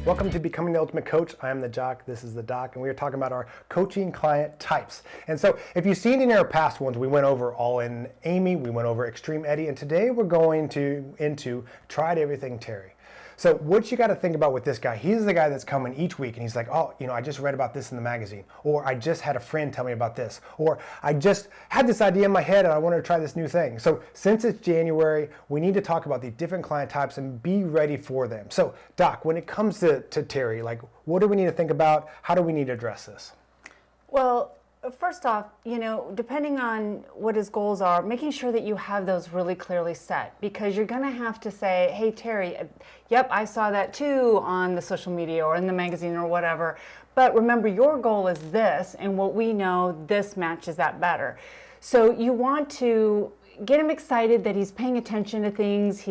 Welcome to Becoming the Ultimate Coach. I am the Jock, this is the Doc, and we are talking about our coaching client types. And so if you've seen in our past ones, we went over All In Amy, we went over Extreme Eddie, and today we're going into Tried Everything Terry. So what you got to think about with this guy, he's the guy that's coming each week and he's like, oh, I just read about this in the magazine, or I just had a friend tell me about this, or I just had this idea in my head and I wanted to try this new thing. So since it's January, we need to talk about the different client types and be ready for them. So Doc, when it comes to Terry, like what do we need to think about? How do we need to address this? Well, first off, depending on what his goals are, making sure that you have those really clearly set, because you're going to have to say, hey, Terry, yep, I saw that too on the social media or in the magazine or whatever. But remember, your goal is this, and what we know, this matches that better. So you want to get him excited that he's paying attention to things.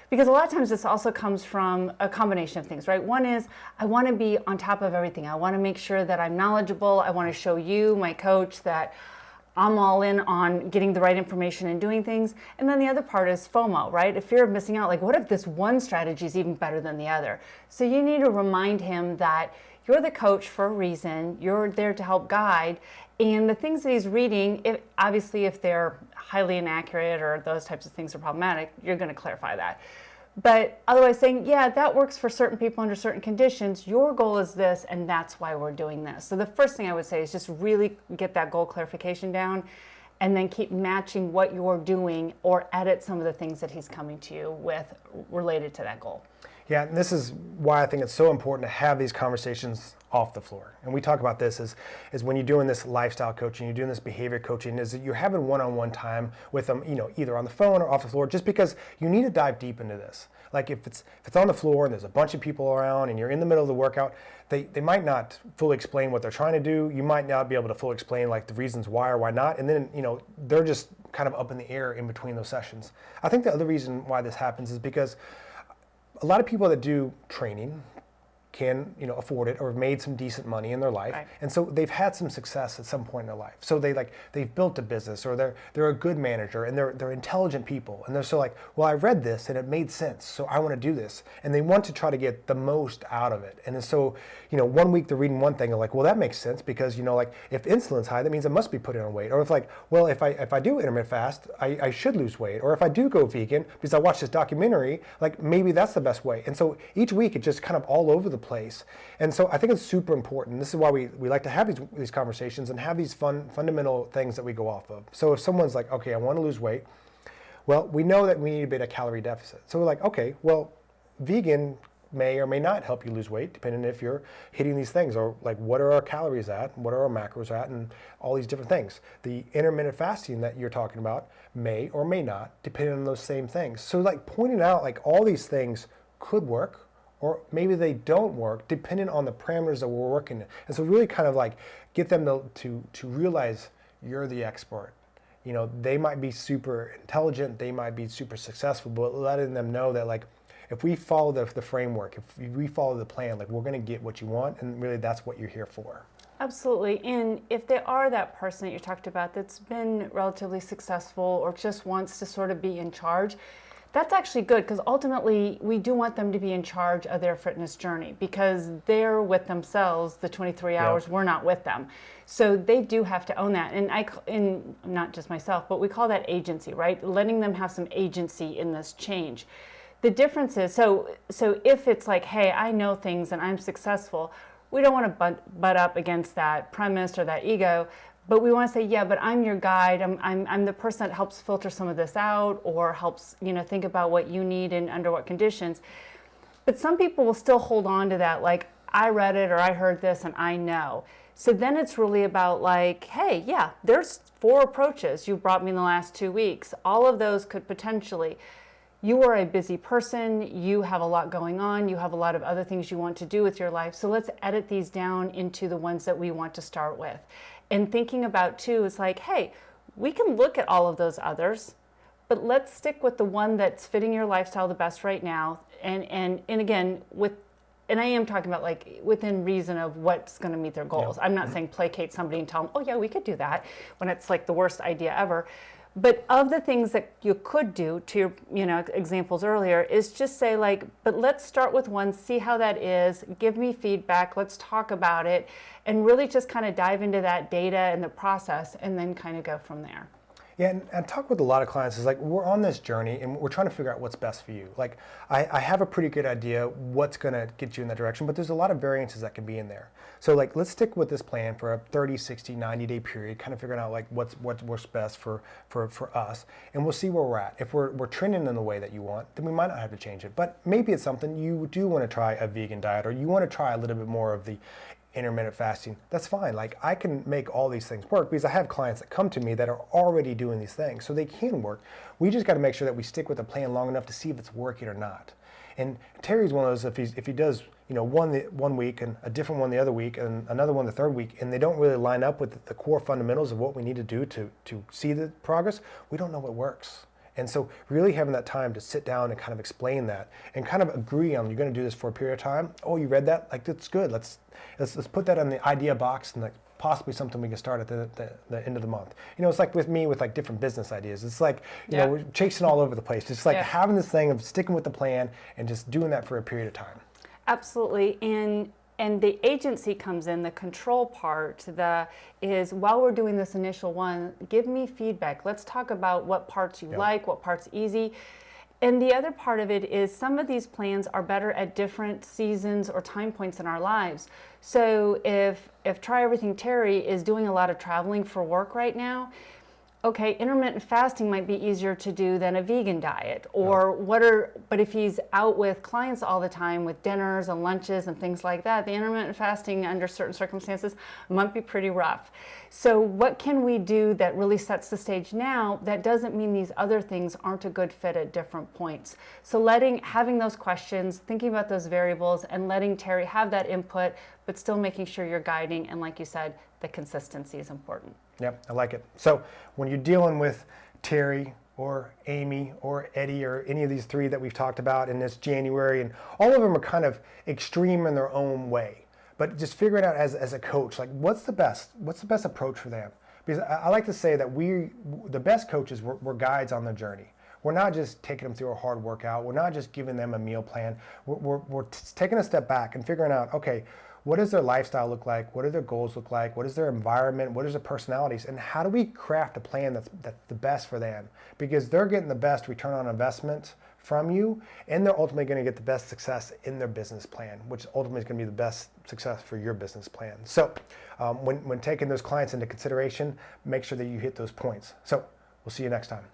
Because a lot of times this also comes from a combination of things, right? One is, I want to be on top of everything. I want to make sure that I'm knowledgeable. I want to show you, my coach, that I'm all in on getting the right information and doing things. And then the other part is FOMO, right? A fear of missing out. Like, what if this one strategy is even better than the other? So you need to remind him that you're the coach for a reason. You're there to help guide. And the things that he's reading, if they're highly inaccurate or those types of things are problematic, you're going to clarify that. But otherwise saying, yeah, that works for certain people under certain conditions. Your goal is this, and that's why we're doing this. So the first thing I would say is just really get that goal clarification down, and then keep matching what you're doing or edit some of the things that he's coming to you with related to that goal. Yeah, and this is why I think it's so important to have these conversations off the floor. And we talk about this is when you're doing this lifestyle coaching, you're doing this behavior coaching, is that you're having one-on-one time with them, either on the phone or off the floor, just because you need to dive deep into this. Like if it's on the floor and there's a bunch of people around and you're in the middle of the workout, they might not fully explain what they're trying to do. You might not be able to fully explain like the reasons why or why not. And then, they're just kind of up in the air in between those sessions. I think the other reason why this happens is because a lot of people that do training can afford it or have made some decent money in their life, right. And so they've had some success at some point in their life. So they've built a business, or they're a good manager, and they're intelligent people, and they're so like, well, I read this and it made sense, so I want to do this, and they want to try to get the most out of it. And so 1 week they're reading one thing and like, well, that makes sense because like if insulin's high, that means I must be putting on weight. Or if like, well, if I do intermittent fast, I should lose weight. Or if I do go vegan because I watched this documentary, like maybe that's the best way. And so each week it just kind of all over the place. And so I think it's super important. This is why we like to have these conversations and have these fundamental things that we go off of. So if someone's like, okay, I want to lose weight, well, we know that we need a bit of calorie deficit. So we're like, okay, well, vegan may or may not help you lose weight depending if you're hitting these things, or like what are our calories at, what are our macros at, and all these different things. The intermittent fasting that you're talking about may or may not, depending on those same things. So like pointing out like all these things could work, or maybe they don't work, depending on the parameters that we're working in. And so really kind of like get them to realize you're the expert. They might be super intelligent, they might be super successful, but letting them know that like, if we follow the framework, if we follow the plan, like we're gonna get what you want, and really that's what you're here for. Absolutely. And if they are that person that you talked about that's been relatively successful or just wants to sort of be in charge, that's actually good, because ultimately we do want them to be in charge of their fitness journey, because they're with themselves the 23 hours, yep. We're not with them. So they do have to own that. And not just myself, but we call that agency, right? Letting them have some agency in this change. The difference is, so if it's like, hey, I know things and I'm successful, we don't want to butt up against that premise or that ego. But we want to say, yeah, but I'm your guide. I'm the person that helps filter some of this out, or helps think about what you need and under what conditions. But some people will still hold on to that, like I read it or I heard this and I know. So then it's really about like, hey, yeah, there's 4 approaches you've brought me in the last 2 weeks. All of those could potentially. You are a busy person, you have a lot going on, you have a lot of other things you want to do with your life, so let's edit these down into the ones that we want to start with. And thinking about too is like, hey, we can look at all of those others, but let's stick with the one that's fitting your lifestyle the best right now. And again, and I am talking about like within reason of what's going to meet their goals. Yeah. I'm not saying placate somebody and tell them, oh yeah, we could do that, when it's like the worst idea ever. But of the things that you could do, to your examples earlier, is just say like, but let's start with one, see how that is, give me feedback, let's talk about it, and really just kind of dive into that data and the process, and then kind of go from there. Yeah, and talk with a lot of clients is like, we're on this journey and we're trying to figure out what's best for you. Like, I have a pretty good idea what's gonna get you in that direction, but there's a lot of variances that can be in there. So like, let's stick with this plan for a 30, 60, 90-day period, kind of figuring out like what's best for us, and we'll see where we're at. If we're trending in the way that you want, then we might not have to change it. But maybe it's something you do wanna try a vegan diet, or you wanna try a little bit more of the intermittent fasting. That's fine. Like, I can make all these things work because I have clients that come to me that are already doing these things, so they can work. We just got to make sure that we stick with the plan long enough to see if it's working or not. And Terry's one of those, if he does one week and a different one the other week and another one the third week, and they don't really line up with the core fundamentals of what we need to do to see the progress, we don't know what works. And so really having that time to sit down and kind of explain that and kind of agree on, you're going to do this for a period of time. Oh, you read that? Like, that's good. Let's put that in the idea box, and like possibly something we can start at the end of the month. It's like with me with like different business ideas. It's like, you know, we're chasing all over the place. Just like having this thing of sticking with the plan and just doing that for a period of time. Absolutely. And the agency comes in, the control part, is while we're doing this initial one, give me feedback. Let's talk about what parts you like, what parts easy. And the other part of it is some of these plans are better at different seasons or time points in our lives. So if Try Everything Terry is doing a lot of traveling for work right now, okay, intermittent fasting might be easier to do than a vegan diet, or but if he's out with clients all the time with dinners and lunches and things like that, the intermittent fasting under certain circumstances might be pretty rough. So what can we do that really sets the stage now that doesn't mean these other things aren't a good fit at different points? So having those questions, thinking about those variables, and letting Terry have that input, but still making sure you're guiding, and like you said, the consistency is important. Yep, I like it. So when you're dealing with Terry or Amy or Eddie or any of these three that we've talked about in this January, and all of them are kind of extreme in their own way, but just figuring out as a coach, like what's the best approach for them? Because I like to say that the best coaches, we're guides on the journey. We're not just taking them through a hard workout. We're not just giving them a meal plan. We're taking a step back and figuring out, okay, what does their lifestyle look like? What do their goals look like? What is their environment? What is their personalities? And how do we craft a plan that's the best for them? Because they're getting the best return on investment from you, and they're ultimately going to get the best success in their business plan, which ultimately is going to be the best success for your business plan. So when taking those clients into consideration, make sure that you hit those points. So we'll see you next time.